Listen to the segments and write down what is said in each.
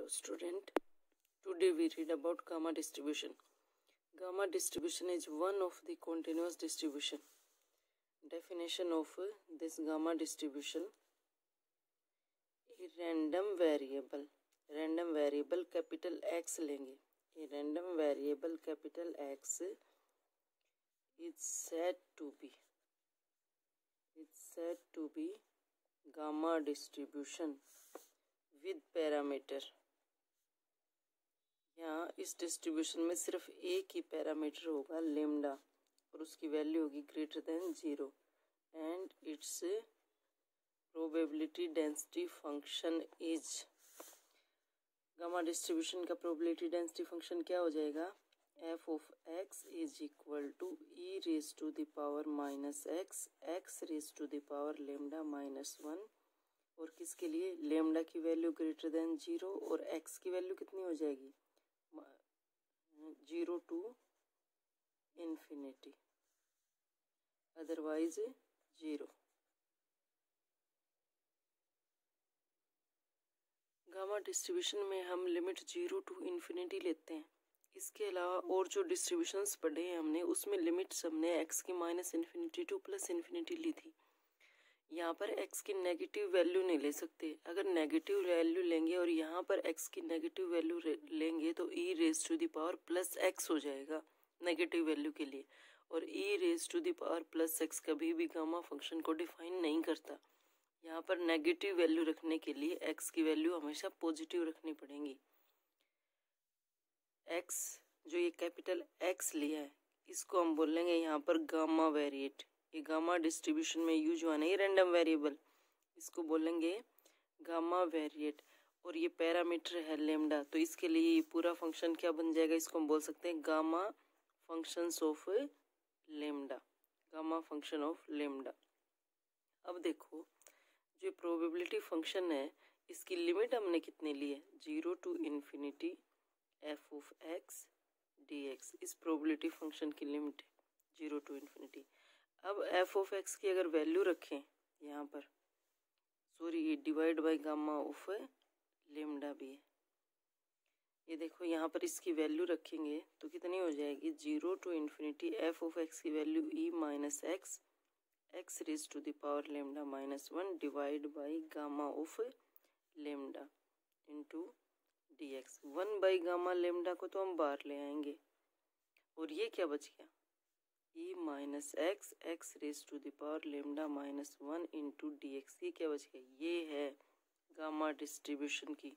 Hello student, today we read about gamma distribution. Gamma distribution is one of the continuous distribution. Definition of this gamma distribution: a random variable capital X लेंगे. A random variable capital X is said to be gamma distribution with parameter. यहाँ इस distribution में सिर्फ एक ही parameter होगा lambda और उसकी value होगी greater than 0 and its probability density function is. Gamma distribution का प्रोबेबिलिटी डेंसिटी फंक्शन क्या हो जाएगा? F of X is equal to E raise to the power minus X X raise to the power lambda minus 1. और किसके लिए? Lambda की value greater than 0 और x की वैल्यू कितनी हो जाएगी? 0 to infinity, otherwise 0. Gamma distribution में हम लिमिट 0 to infinity लेते हैं. इसके अलावा और जो डिस्ट्रीब्यूशंस पढ़े हैं हमने उसमें लिमिट्स हमने x की minus infinity to plus infinity ली थी. यहाँ पर x की नेगेटिव वैल्यू नहीं ले सकते. अगर नेगेटिव वैल्यू लेंगे और यहाँ पर x की नेगेटिव वैल्यू लेंगे तो e raise to the power plus x हो जाएगा नेगेटिव वैल्यू के लिए. और e raise to the power plus x कभी भी गामा फंक्शन को डिफाइन नहीं करता. यहाँ पर नेगेटिव वैल्यू रखने के लिए x की वैल्यू हमेशा पॉजिटिव रखनी पड़ेगी. x जो ये कैपिटल X लिया है इसको हम बोलेंगे यहाँ पर गामा वेरिएट. ये गामा डिस्ट्रीब्यूशन में यूज हुआ नहीं रैंडम वेरिएबल, इसको बोलेंगे गामा वेरिएट. और ये पैरामीटर है लेमडा तो इसके लिए ये पूरा फंक्शन क्या बन जाएगा? इसको हम बोल सकते हैं gamma functions of lambda. Gamma function of lambda. अब देखो जो प्रोबेबिलिटी फंक्शन है इसकी लिमिट हमने कितनी ली है? 0 to infinity f of x dx. इस प्रोबेबिलिटी फंक्शन की लिमिट है 0 to infinity. अब f ऑफ x की अगर वैल्यू रखें यहाँ पर, सॉरी ये divide by gamma of lambda भी है. ये देखो यहाँ पर इसकी वैल्यू रखेंगे तो कितनी हो जाएगी? 0 to infinity f of x की value e minus X X raise to the power lambda minus 1 divide by gamma of lambda into D X. 1 by gamma lambda को तो हम बाहर ले आएंगे और ये क्या बच गया? e minus X X raise to the power lambda minus 1 into D X. ये क्या बच गया? ये है गामा डिस्ट्रीब्यूशन की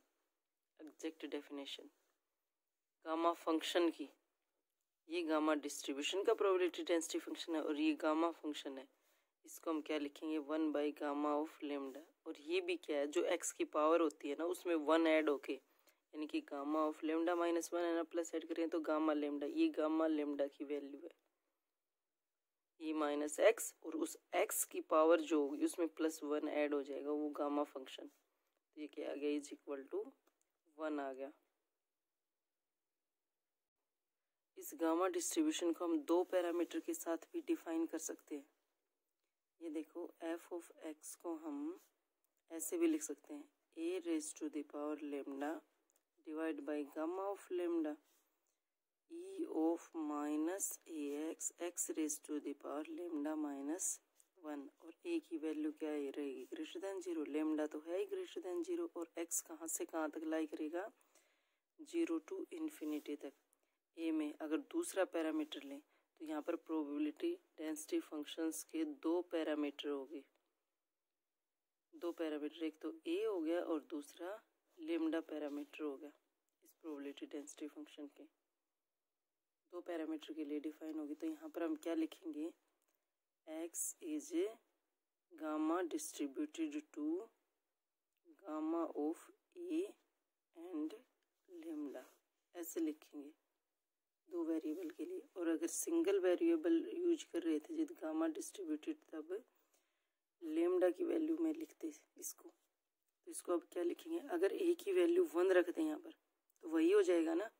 एग्जैक्ट डेफिनेशन गामा फंक्शन की. ये गामा डिस्ट्रीब्यूशन का प्रोबेबिलिटी डेंसिटी फंक्शन है और ये गामा फंक्शन है. इसको हम क्या लिखेंगे? 1 बाई गामा ऑफ लेमडा. और ये भी क्या है? जो x की पावर होती है ना उसमें 1 ऐड होके यानी कि गामा ऑफ लेमडा माइनस 1 है ना, प्लस ऐड करें तो गामा लेमडा. ये गामा लेमडा की वैल्यू है e माइनस एक्स और उस x की पावर जो होगी उसमें प्लस 1 ऐड हो जाएगा वो गामा फंक्शन. तो ये क्या आ गया? इज इक्वल टू 1 आ गया. इस गामा डिस्ट्रीब्यूशन को हम दो पैरामीटर के साथ भी डिफाइन कर सकते हैं. ये देखो f ऑफ x को हम ऐसे भी लिख सकते हैं a raise to the power lambda divide by gamma of lambda e of minus A X X raise to the power lambda minus 1. और a की वैल्यू क्या है रहेगी? Greater than 0. लेमडा तो है ही ग्रेटर देन 0 और x कहाँ से कहाँ तक लाई करेगा? 0 to इन्फिनिटी तक. a में अगर दूसरा पैरामीटर लें तो यहाँ पर प्रोबेबिलिटी डेंसिटी फंक्शंस के दो पैरामीटर हो गए. दो पैरामीटर, एक तो a हो गया और दूसरा लेमडा पैरामीटर हो गया. इस प्रोबेबिलिटी डेंसिटी फंक्शन के दो पैरामीटर के लिए डिफाइन होगी. तो यहाँ पर हम क्या लिखेंगे? x is gamma distributed to gamma of a and lambda. ऐसे लिखेंगे दो वेरिएबल के लिए. और अगर सिंगल वेरिएबल यूज कर रहे थे जब गामा डिस्ट्रीब्यूटेड तब लेमडा की वैल्यू में लिखते इसको. तो इसको अब क्या लिखेंगे? अगर a की वैल्यू 1 रख दें यहाँ पर तो वही हो जाएगा ना.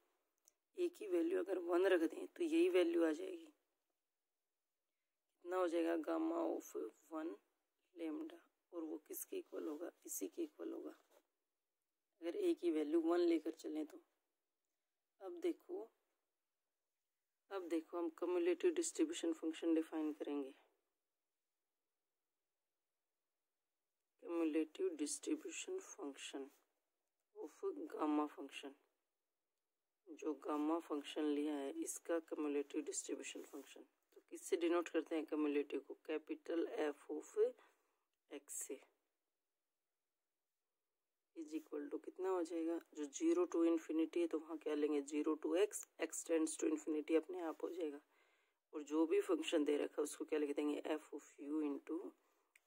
a की वैल्यू अगर 1 रख दें तो यही वैल्यू आ जाएगी. कितना हो जाएगा? Gamma of 1 lambda. और वो किसके इक्वल होगा? इसी के इक्वल होगा. अगर ए की वैल्यू 1 लेकर चलें तो। अब देखो हम कम्युलेटिव डिस्ट्रीब्यूशन फंक्शन डिफाइन करेंगे। Cumulative distribution function of gamma function, जो गामा फंक्शन लिया है इसका कम्युलेटिव डिस्ट्रीब्यूशन फंक्शन। तो किससे डिनोट करते हैं कम्युलेटिव को? कैपिटल एफ ऑफ एक्स से। इज इक्वल टू कितना हो जाएगा? जो 0 टू इन्फिनिटी है तो वहाँ क्या लेंगे? 0 to X, X tends to infinity अपने आप हो जाएगा। और जो भी फंक्शन दे रखा है उसको क्या लिख देंगे? F of you into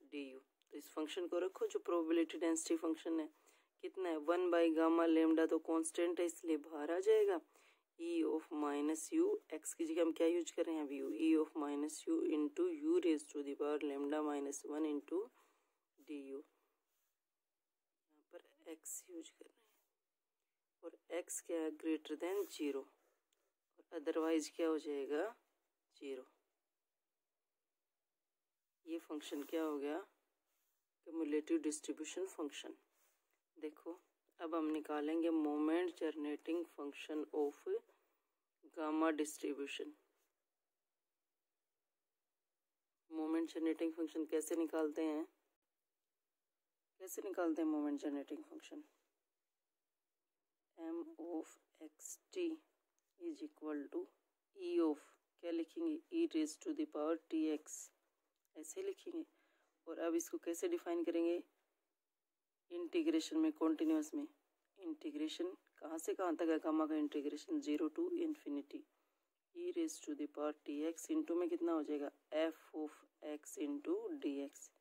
D you. तो इस फंक्शन को रखो जो प्रोबेबिलिटी डेंसिटी फंक्शन है, कितना है? 1 बाई गामा लेमडा, तो कांस्टेंट है इसलिए बाहर आ जाएगा। E of minus U, X की जगह हम क्या यूज कर रहे हैं? U. E of minus U into U raise to the power lambda minus 1 into D U. यहाँ पर एक्स यूज कर रहे हैं और एक्स क्या है? ग्रेटर देन 0 और अदरवाइज क्या हो जाएगा? 0। ये फंक्शन क्या हो गया? Cumulative distribution function. देखो अब हम निकालेंगे moment generating function of gamma distribution. Moment generating function कैसे निकालते हैं? Moment generating function? M of X T is equal to E of, क्या लिखेंगे? E raise to the power T X, ऐसे लिखेंगे। और अब इसको कैसे डिफाइन करेंगे? इंटीग्रेशन में, कॉन्टिन्यूस में। इंटीग्रेशन कहाँ से कहाँ तक है गामा का? Integration 0 to infinity E raise to the power T X into में कितना हो जाएगा? F of X into D X.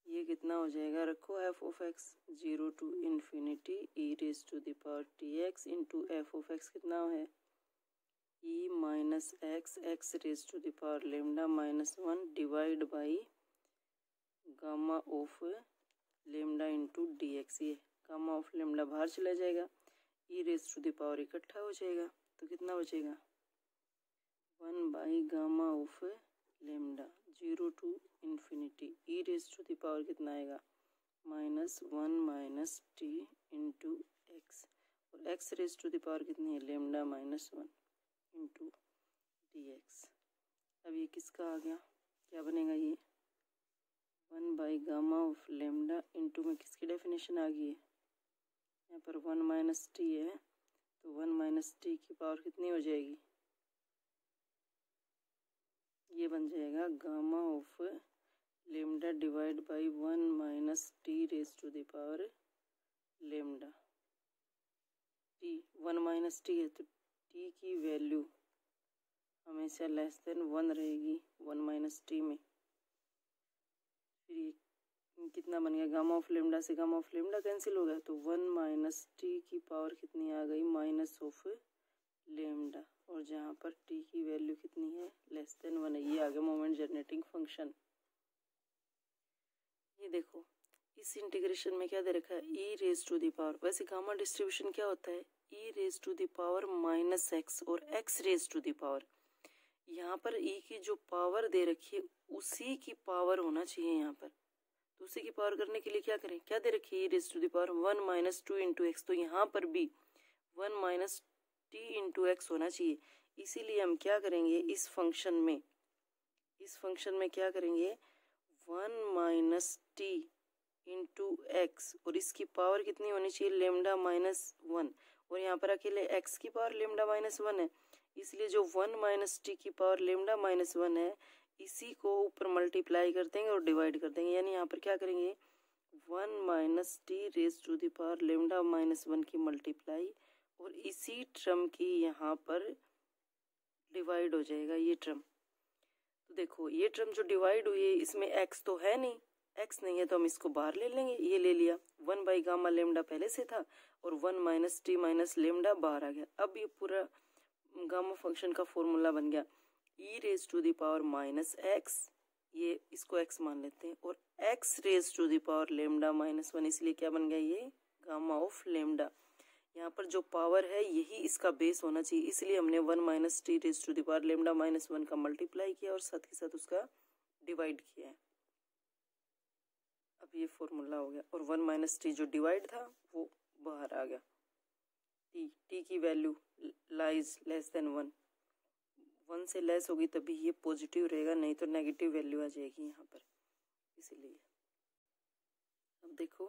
ये कितना हो जाएगा? रखो F of X 0 to infinity E raise to the power T X into F of X कितना है? E minus X, X raise to the power lambda minus 1 divide by gamma of lambda into D X. ये gamma of lambda बाहर चला जाएगा, E raise to the power इकट्ठा हो जाएगा, तो कितना बचेगा? 1 by gamma of lambda 0 to infinity E raise to the power कितना आएगा? Minus 1 minus T into X. और X raise to the power कितनी है? Lambda minus 1 into D X. अब ये किसका आ गया? क्या बनेगा ये? 1 by gamma of lambda into में किसकी डेफिनेशन आ गई है? यहाँ पर 1 माइनस टी है, तो 1 माइनस टी की पावर कितनी हो जाएगी? ये बन जाएगा gamma of lambda divide by 1 minus T raise to the power lambda. T 1 minus T है तो टी की वैल्यू हमेशा लेस देन 1 रहेगी 1 माइनस टी में। फिर ये कितना बन गया? गामा ऑफ लेमडा से गामा ऑफ लेमडा कैंसिल हो गया, तो 1 माइनस टी की पावर कितनी आ गई? Minus of lambda. और जहाँ पर टी की वैल्यू कितनी है? लेस देन 1 है। ये आ गया मोमेंट जनरेटिंग फंक्शन। ये देखो इस इंटीग्रेशन में क्या दे रखा है? E raise to the power. वैसे गामा डिस्ट्रीब्यूशन क्या होता है? E raise to the power minus X और X raise to the power. यहाँ पर ई की जो पावर दे रखी है उसी की पावर होना चाहिए यहाँ पर। तो उसी की पावर करने के लिए क्या करें? क्या दे रखी है? E raise to the power 1 minus 2 into X. तो यहाँ पर भी 1 माइनस टी इंटू एक्स होना चाहिए। इसीलिए हम क्या करेंगे? इस फंक्शन में क्या करेंगे? 1 माइनस टी इंटू एक्स और इसकी पावर कितनी होनी चाहिए? Lambda minus 1। और यहाँ पर अकेले एक्स की पावर लेमडा माइनस 1 है, इसलिए जो 1 माइनस टी की पावर लेमडा माइनस 1 है इसी को ऊपर मल्टीप्लाई कर देंगे और डिवाइड कर देंगे। यानी यहाँ पर क्या करेंगे? 1 minus T raise to the power lambda minus 1 की मल्टीप्लाई और इसी टर्म की यहाँ पर डिवाइड हो जाएगा ये टर्म। तो देखो ये टर्म जो डिवाइड हुई है इसमें एक्स तो है नहीं, एक्स नहीं है तो हम इसको बाहर ले लेंगे। ये ले लिया, 1 बाई गामा लेमडा पहले से था और 1 माइनस टी माइनस लेमडा बाहर आ गया। अब ये पूरा गामा फंक्शन का फॉर्मूला बन गया E raise to the power minus X, ये इसको एक्स मान लेते हैं, और X raise to the power lambda minus 1, इसलिए क्या बन गया? ये गामा ऑफ लेमडा। यहाँ पर जो पावर है यही इसका बेस होना चाहिए, इसलिए हमने 1 minus T raise to the power lambda minus 1 का मल्टीप्लाई किया और साथ ही साथ उसका डिवाइड किया है। अब ये फॉर्मूला हो गया और 1 माइनस टी जो डिवाइड था वो बाहर आ गया। टी की वैल्यू लाइज लेस देन 1, 1 से लेस होगी तभी ये पॉजिटिव रहेगा, नहीं तो नेगेटिव वैल्यू आ जाएगी यहाँ पर, इसीलिए। अब देखो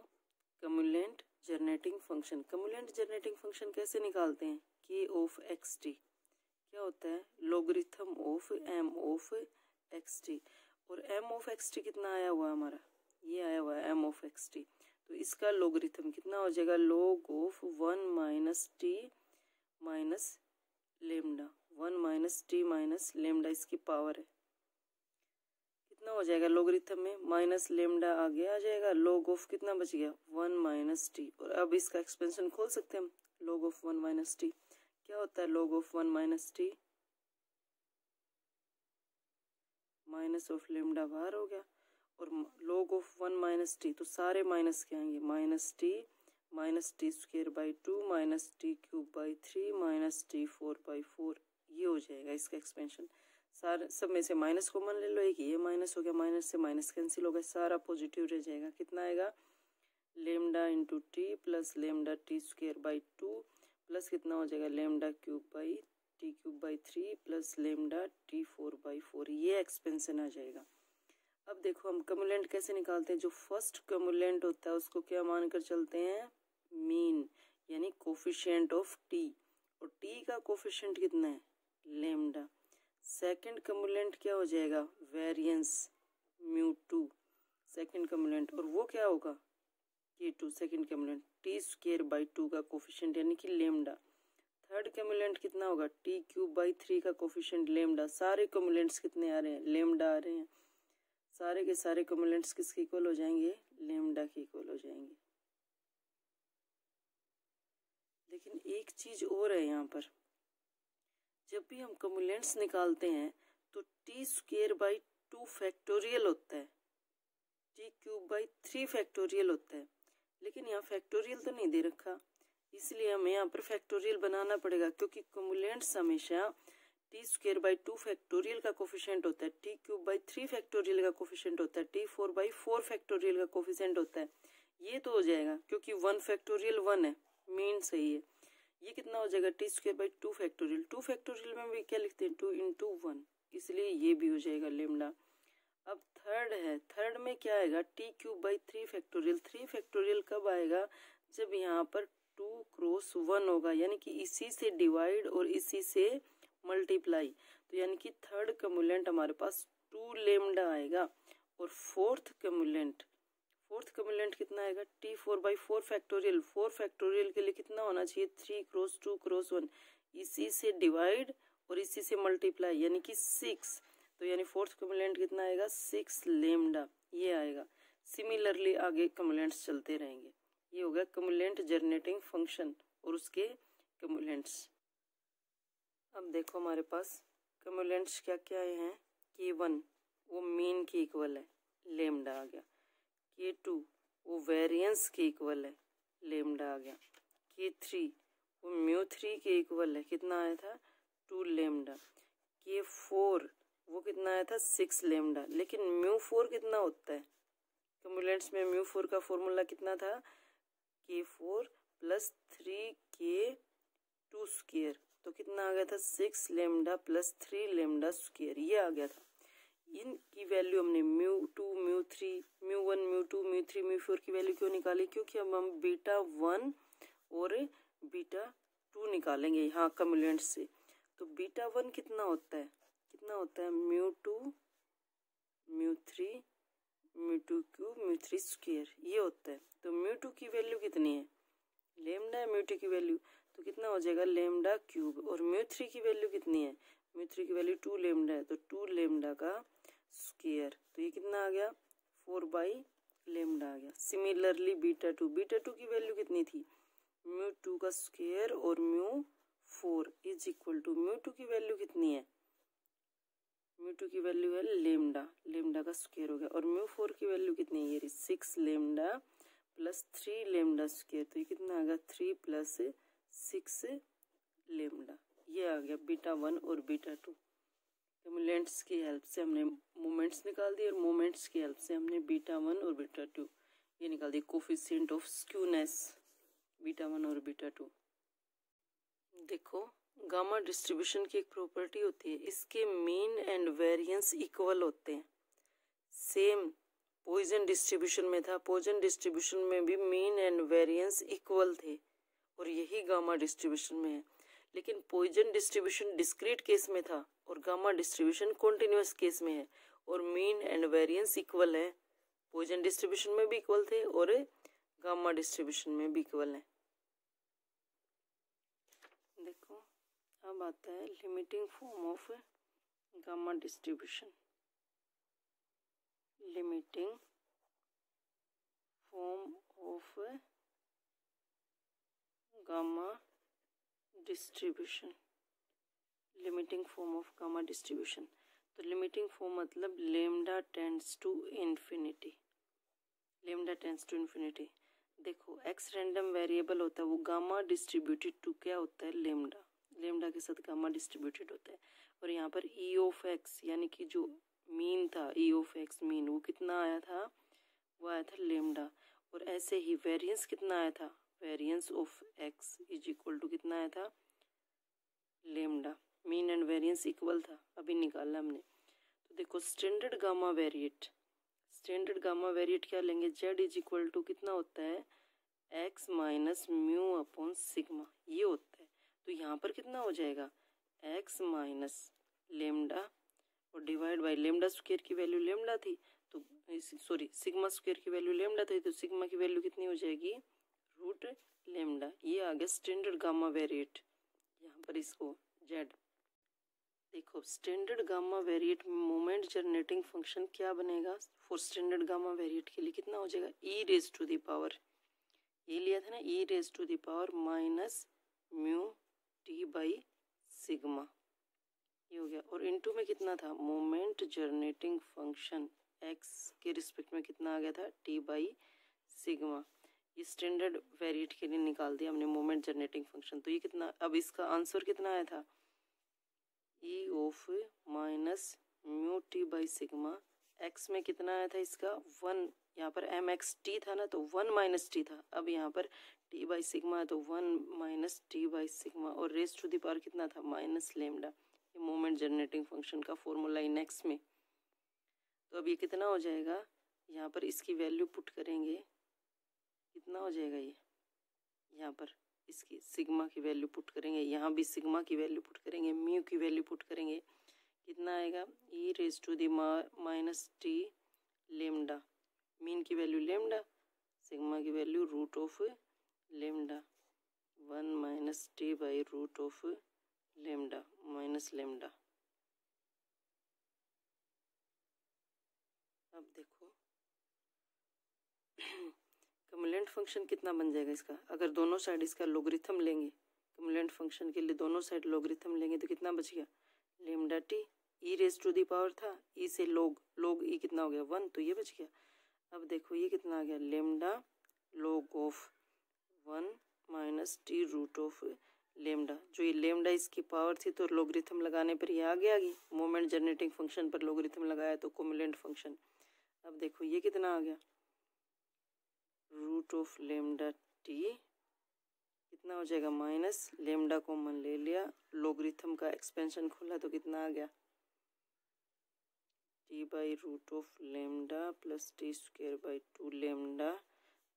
कम्युलेंट जनरेटिंग फंक्शन। कम्युलेंट जनरेटिंग फंक्शन कैसे निकालते हैं? k ऑफ एक्स टी क्या होता है? Logarithm of m of X T, और m ऑफ एक्स टी कितना आया हुआ है हमारा? ये आया हुआ है m ऑफ एक्स टी, तो इसका लॉगरिथम कितना हो जाएगा? log of 1 minus T minus lambda, 1 minus T minus lambda इसकी पावर है। कितना हो जाएगा लॉगरिथम में? माइनस लेमडा आगे आ जाएगा, log ऑफ कितना बच गया? 1 माइनस टी। और अब इसका एक्सपेंशन खोल सकते हैं हम, log ऑफ 1 माइनस टी क्या होता है? log of 1 minus T, minus of lambda बाहर हो गया, और log ऑफ 1 माइनस टी, तो सारे माइनस क्या आएंगे? Minus T square by 2 minus T cube by 3 minus T 4 by 4, ये हो जाएगा इसका एक्सपेंशन। सारे सब में से माइनस कॉमन ले लो, एक ये माइनस हो गया, माइनस से माइनस कैंसिल हो गया, सारा पॉजिटिव रह जाएगा। कितना आएगा? Lambda into T plus lambda T square by 2 plus कितना हो जाएगा? Lambda cube by T cube by 3 plus lambda T 4 by 4, ये एक्सपेंशन आ जाएगा। अब देखो हम कम्युलेंट कैसे निकालते हैं? जो फर्स्ट कम्युलेंट होता है उसको क्या मानकर चलते हैं? मीन, यानी कोफिशिएंट ऑफ टी, और टी का कोफिशिएंट कितना है? लेमडा। सेकंड कम्युलेंट क्या हो जाएगा? वेरिएंस म्यू 2 सेकंड कम्युलेंट, और वो क्या होगा? k2 second cumulant, T square by 2 का कोफिशिएंट यानी कि लेमडा। थर्ड कम्युलेंट कितना होगा? टी क्यूब बाई 3 का कोफिशिएंट लेमडा। सारे कम्युलेंट्स कितने आ रहे हैं? लेमडा आ रहे हैं। सारे के सारे कम्युलेंट्स किसके इक्वल हो जाएंगे? लेमडा के इक्वल हो जाएंगे। लेकिन एक चीज और है यहाँ पर, जब भी हम कम्युलेंट्स निकालते हैं तो टी स्क्वायर बाई 2 फैक्टोरियल होता है, टी क्यूब बाई 3 फैक्टोरियल होता है, लेकिन यहाँ फैक्टोरियल तो नहीं दे रखा, इसलिए हमें यहाँ पर फैक्टोरियल बनाना पड़ेगा, क्योंकि कम्युलेंट्स हमेशा टी स्क्वायर बाई 2 फैक्टोरियल का कोफिशिएंट होता है, टी क्यूब बाई 3 फैक्टोरियल का कोफिशिएंट होता है, टी 4 बाई 4 फैक्टोरियल का कोफिशिएंट होता है। ये तो हो जाएगा क्योंकि 1 फैक्टोरियल 1 है, मीन सही है। ये कितना हो जाएगा? T square by 2 factorial, 2 factorial में भी क्या लिखते हैं? 2 इंटू 1, इसलिए ये भी हो जाएगा लेमडा। अब थर्ड है, थर्ड में क्या आएगा? T cube by 3 factorial. 3 factorial कब आएगा? जब यहाँ पर 2 क्रॉस 1 होगा, यानी कि इसी से डिवाइड और इसी से मल्टीप्लाई, तो यानी कि थर्ड कम्युलेंट हमारे पास 2 लेमडा आएगा। और फोर्थ कम्युलेंट कितना आएगा? T 4 by 4 factorial. 4 फैक्टोरियल के लिए कितना होना चाहिए? 3 क्रॉस 2 क्रॉस 1, इसी से डिवाइड और इसी से मल्टीप्लाई, यानी कि 6, तो यानी फोर्थ कम्युलेंट कितना आएगा? 6 लेमडा, ये आएगा। सिमिलरली आगे कम्युलेंट्स चलते रहेंगे। ये हो गया कम्युलेंट जनरेटिंग फंक्शन और उसके कम्युलेंट्स। अब देखो हमारे पास कम्युलेंट्स क्या क्या हैं? k1 वो मीन के इक्वल है, लेमडा आ गया। k2 वो वेरिएंस के इक्वल है, लेमडा आ गया। k3 वो म्यू 3 के इक्वल है, कितना आया था? 2 लेमडा। k4 वो कितना आया था? 6 लेमडा। लेकिन म्यू 4 कितना होता है कम्युलेंट्स में? म्यू 4 का फॉर्मूला कितना था? k4 प्लस 3k2 स्क्वायर, तो कितना आ गया था? 6 लेमडा प्लस 3 लेमडा स्क्वायर, ये आ गया था। इनकी वैल्यू हमने mu 2 mu 3 mu 1 mu 2 mu 3 mu 4 की वैल्यू क्यों निकाली? क्योंकि अब हम बीटा 1 और बीटा 2 निकालेंगे यहाँ कम्युलेंट से। तो बीटा 1 कितना होता है? Mu 2 mu 3 mu 2 cube mu 3 square, ये होता है। तो म्यू 2 की वैल्यू कितनी है? लेमडा है म्यू 2 की वैल्यू, तो कितना हो जाएगा? Lambda cube. और म्यू 3 की वैल्यू कितनी है? म्यू 3 की वैल्यू 2 लेमडा है, तो 2 लेमडा का स्क्वायर, तो ये कितना आ गया? 4 बाई लेमडा आ गया। सिमिलरली बीटा 2 की वैल्यू कितनी थी? म्यू 2 का स्क्वायर और mu 4 is equal to, mu 2 की वैल्यू कितनी है? म्यू 2 की वैल्यू है लेमडा का स्क्वायर हो गया। और म्यू 4 की वैल्यू कितनी है? ये 6 लेमडा प्लस 3 लेमडा स्क्वायर, तो ये कितना आ गया? 3 प्लस 6 लेमडा, ये आ गया बीटा 1 और बीटा 2। कम्युलेंट्स की हेल्प से हमने मोमेंट्स निकाल दिए और मोमेंट्स की हेल्प से हमने बीटा 1 और बीटा 2 ये निकाल दी। कोफिशिएंट ऑफ स्क्यूनेस बीटा 1 और बीटा 2। देखो गामा डिस्ट्रीब्यूशन की एक प्रॉपर्टी होती है, इसके मीन एंड वेरिएंस इक्वल होते हैं। सेम पॉइजन डिस्ट्रीब्यूशन में था, पॉइजन डिस्ट्रीब्यूशन में भी मीन एंड वेरिएंस इक्वल थे और यही गामा डिस्ट्रीब्यूशन में है। लेकिन पॉइजन डिस्ट्रीब्यूशन डिस्क्रीट केस में था और गामा डिस्ट्रीब्यूशन कॉन्टिन्यूअस केस में है और मीन एंड वेरिएंस इक्वल है। पॉइजन डिस्ट्रीब्यूशन में भी इक्वल थे और गामा डिस्ट्रीब्यूशन में भी इक्वल है। देखो अब आता है limiting form of gamma distribution. Limiting form of gamma distribution. Limiting form of gamma distribution, तो लिमिटिंग फॉर्म मतलब lambda tends to infinity. Lambda tends to infinity. देखो एक्स रैंडम वेरिएबल होता है, वो गामा डिस्ट्रीब्यूटेड टू क्या होता है, lambda. Lambda के साथ गामा डिस्ट्रीब्यूटेड होता है और यहाँ पर ई ऑफ एक्स यानी कि जो मीन था, ई ऑफ एक्स मीन, वो कितना आया था, वो आया था लेमडा। और ऐसे ही वेरिएंस कितना आया था, variance of X is equal to कितना आया था, lambda. Mean and variance equal था, अभी निकाला हमने। तो देखो standard gamma variate, standard gamma variate क्या लेंगे, जेड इज इक्वल टू कितना होता है, X minus mu upon sigma, ये होता है। तो यहाँ पर कितना हो जाएगा, एक्स माइनस लेमडा और डिवाइड बाई लेमडा स्क्वायर की वैल्यू लेमडा थी, तो सॉरी सिग्मा स्क्वायर की वैल्यू लेमडा थी, तो सिग्मा की वैल्यू कितनी हो जाएगी, रूट लेमडा। ये आ गया स्टैंडर्ड गामा वेरिएट, यहाँ पर इसको जेड। देखो स्टैंडर्ड गामा वेरिएट में मोमेंट जनरेटिंग फंक्शन क्या बनेगा, फॉर स्टैंडर्ड गामा वेरिएट के लिए कितना हो जाएगा, E raise to the power, ये लिया था ना, E raise to the power minus mu T by sigma, ये हो गया। और इनटू में कितना था, मोमेंट जनरेटिंग फंक्शन एक्स के रिस्पेक्ट में कितना आ गया था, टी बाई सिग्मा। ये स्टैंडर्ड वेरिएट के लिए निकाल दिया हमने मोमेंट जनरेटिंग फंक्शन। तो ये कितना, अब इसका आंसर कितना आया था, ई of minus mu T by sigma. X में कितना आया था इसका, 1, यहाँ पर एम एक्स टी था ना, तो 1 माइनस टी था। अब यहाँ पर टी बाई सिग्मा है तो 1 माइनस टी बाई सिग्मा और रेज टू द पावर कितना था, माइनस लेमडा। ये मोमेंट जनरेटिंग फंक्शन का फॉर्मूला इन एक्स में। तो अब ये कितना हो जाएगा, यहाँ पर इसकी वैल्यू पुट करेंगे, कितना हो जाएगा ये, यहाँ पर इसकी सिग्मा की वैल्यू पुट करेंगे, यहाँ भी सिग्मा की वैल्यू पुट करेंगे, म्यू की वैल्यू पुट करेंगे, कितना आएगा, E raise to the minus T lambda. Mean की वैल्यू लेमडा, सिग्मा की value root of lambda, 1 minus T by root of lambda minus lambda. अब देखो कम्युलेंट फंक्शन कितना बन जाएगा इसका, अगर दोनों साइड इसका लोगरिथम लेंगे, कम्युलेंट फंक्शन के लिए दोनों साइड लोगरिथम लेंगे तो कितना बच गया, lambda T, E raise to the power था, ई से लोग, लोग ई कितना हो गया 1, तो ये बच गया। अब देखो ये कितना आ गया, lambda log of 1 minus T root of lambda. जो ये लेमडा इसकी पावर थी तो लोगरिथम लगाने पर ये आगे आ गई, मोमेंट जनरेटिंग फंक्शन पर लोगरिथम लगाया तो कम्युलेंट फंक्शन। अब देखो ये कितना आ गया, रूट ऑफ लेमडा टी कितना हो जाएगा, माइनस लेमडा कॉमन ले लिया, लोगरिथम का एक्सपेंशन खोला तो कितना आ गया, T by root of lambda plus T square by 2 lambda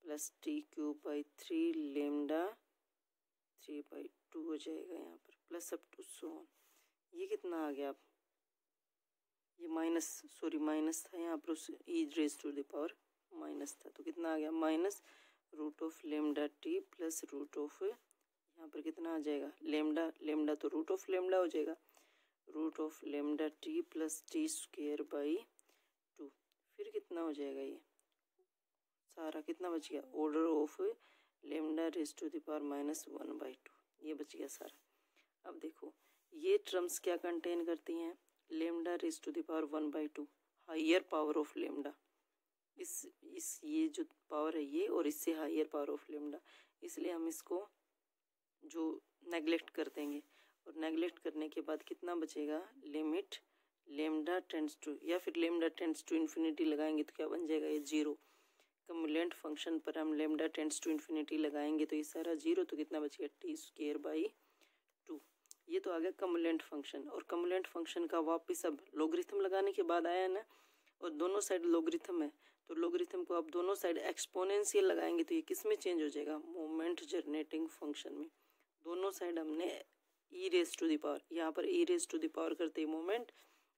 plus T cube by 3 lambda 3 by 2 हो जाएगा यहाँ पर, plus up to so on. ये कितना आ गया, अब ये माइनस, सॉरी माइनस था यहाँ पर, E raise to the power minus था, तो कितना आ गया, minus root of lambda T plus root of, यहाँ पर कितना आ जाएगा, लेमडा, लेमडा तो रूट ऑफ लेमडा हो जाएगा, root of lambda T plus T square by 2। फिर कितना हो जाएगा, ये सारा कितना बच गया, order of lambda raise to the power minus 1/2, ये बच गया सारा। अब देखो ये टर्म्स क्या कंटेन करती हैं, lambda raise to the power 1/2, higher power of lambda. इस ये जो पावर है ये, और इससे हाइयर पावर ऑफ लेमडा, इसलिए हम इसको जो नेगलेक्ट कर देंगे। और नेगलेक्ट करने के बाद कितना बचेगा, लिमिट लेमडा टेंड्स टू, या फिर लेमडा टेंड्स टू इन्फिनिटी लगाएंगे तो क्या बन जाएगा, ये 0। कम्युलेंट फंक्शन पर हम लेमडा टेंड्स टू इन्फिनिटी लगाएंगे तो ये सारा जीरो, तो कितना बच गया टी स्क्वायर बाई 2। ये तो आ गया कम्युलेंट फंक्शन। और कम्युलेंट फंक्शन का वापस अब लॉगरिथम लगाने के बाद आया ना, और दोनों साइड लॉगरिथम है, तो लॉगरिथम को अब दोनों साइड एक्सपोनेंशियल लगाएंगे तो ये किस में चेंज हो जाएगा, मोमेंट जनरेटिंग फंक्शन में। दोनों साइड हमने E raise to the power, यहाँ पर E raise to the power करते ही मोमेंट,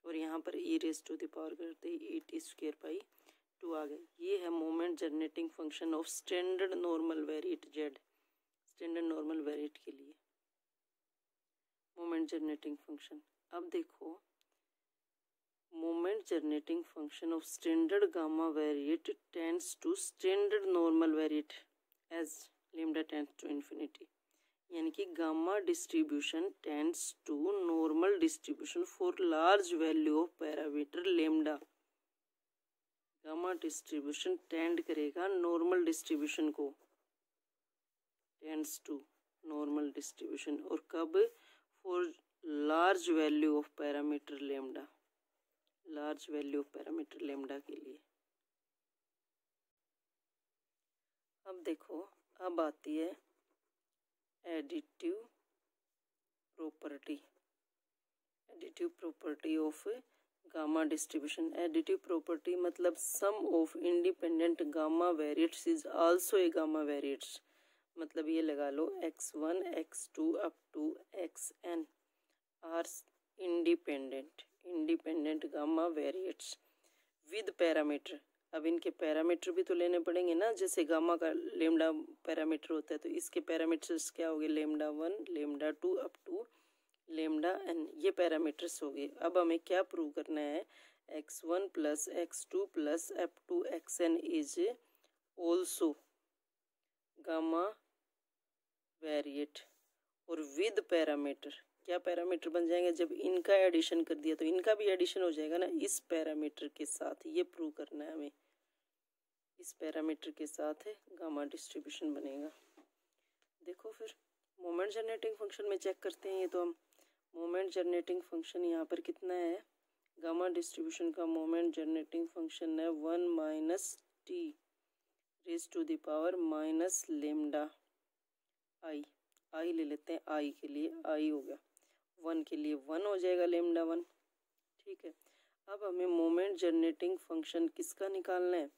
और यहाँ पर E raise to the power करते ही ई टी स्क्वायर बाई 2 आ गए। ये है moment generating function of standard normal variate Z, standard normal variate के लिए मोमेंट जनरेटिंग फंक्शन। अब देखो moment generating function of standard gamma variate tends to standard normal variate as lambda tends to infinity, यानी कि gamma distribution tends to normal distribution for large value of parameter lambda. Gamma distribution tend करेगा normal distribution को, tends to normal distribution, और कब, for large value of parameter lambda, large value of parameter lambda के लिए। अब देखो अब आती है additive property, additive property of gamma distribution. Additive property मतलब sum of independent gamma variates is also a gamma variates. मतलब ये लगा लो x1 x2 up to xn are independent gamma variates with parameter. अब इनके पैरामीटर भी तो लेने पड़ेंगे ना, जैसे गामा का लेमडा पैरामीटर होता है, तो इसके पैरामीटर्स क्या हो गए, lambda 1 lambda 2 up to lambda n, ये पैरामीटर्स हो गए। अब हमें क्या प्रूव करना है, x1 plus x2 plus up to xn is also gamma variate, और विद पैरामीटर। क्या पैरामीटर बन जाएंगे, जब इनका एडिशन कर दिया तो इनका भी एडिशन हो जाएगा ना इस पैरामीटर के साथ। ये प्रूव करना है हमें, इस पैरामीटर के साथ गामा डिस्ट्रीब्यूशन बनेगा। देखो फिर मोमेंट जनरेटिंग फंक्शन में चेक करते हैं। ये तो हम मोमेंट जनरेटिंग फंक्शन यहाँ पर कितना है, गामा डिस्ट्रीब्यूशन का मोमेंट जनरेटिंग फंक्शन है 1 minus T raise to the power minus lambda I. I ले लेते हैं, आई के लिए आई हो गया, 1 के लिए 1 हो जाएगा लेमडा 1। ठीक है, अब हमें मोमेंट जनरेटिंग फंक्शन किसका निकालना है,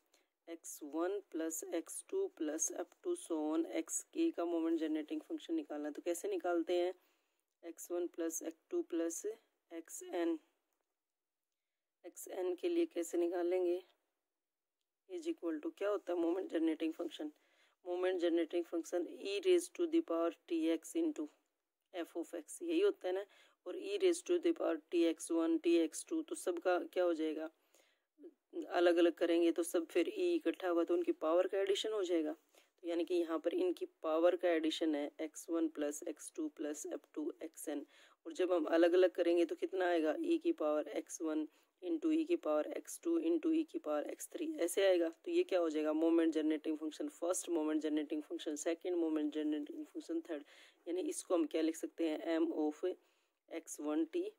x1 plus x2 plus up to so on xk का मोमेंट जनरेटिंग फंक्शन निकालना है। तो कैसे निकालते हैं, x1 plus x2 plus xn, xn के लिए कैसे निकालेंगे, इज इक्वल टू क्या होता है moment generating function, moment generating function E raise to the power T X into F of X, यही होता है ना। और E raise to the power T X 1 T X 2, तो सबका क्या हो जाएगा, अलग अलग करेंगे तो सब फिर ई इकट्ठा हुआ तो उनकी पावर का एडिशन हो जाएगा। तो यानी कि यहाँ पर इनकी पावर का एडिशन है x1 plus x2 plus up to xn, और जब हम अलग अलग करेंगे तो कितना आएगा, e की पावर x1 इंटू ई की पावर x2 इंटू ई की पावर x3, ऐसे आएगा। तो ये क्या हो जाएगा, moment generating function first, moment generating function second, moment generating function third. यानी इसको हम क्या लिख सकते हैं, m ऑफ x1t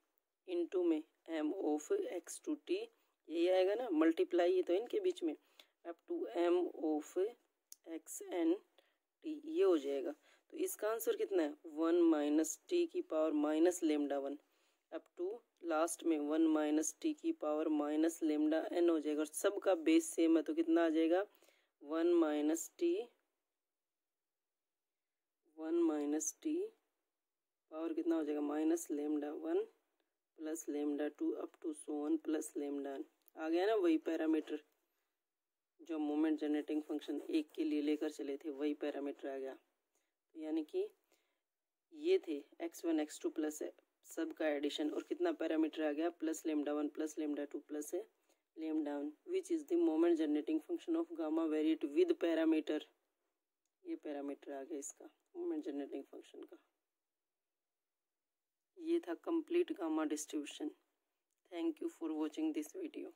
इंटू में m ऑफ x2t, यही आएगा ना, मल्टीप्लाई ये तो इनके बीच में up to m of xn t, ये हो जाएगा। तो इसका आंसर कितना है, 1 माइनस टी की power minus lambda 1 up to last में 1 माइनस टी की पावर माइनस लेमडा n हो जाएगा। और सबका बेस सेम है तो कितना आ जाएगा, 1 माइनस टी पावर कितना हो जाएगा, minus lambda 1 plus lambda 2 up to so on plus lambda n। आ गया ना वही पैरामीटर जो मोमेंट जनरेटिंग फंक्शन एक के लिए लेकर चले थे, वही पैरामीटर आ गया। तो यानी कि ये थे x1 x2 प्लस सबका एडिशन, और कितना पैरामीटर आ गया, plus lambda 1 plus lambda 2 plus lambda 1, which is the moment generating function of gamma variate with parameter. ये पैरामीटर आ गया इसका मोमेंट जनरेटिंग फंक्शन का। ये था complete gamma distribution. Thank you for watching this video.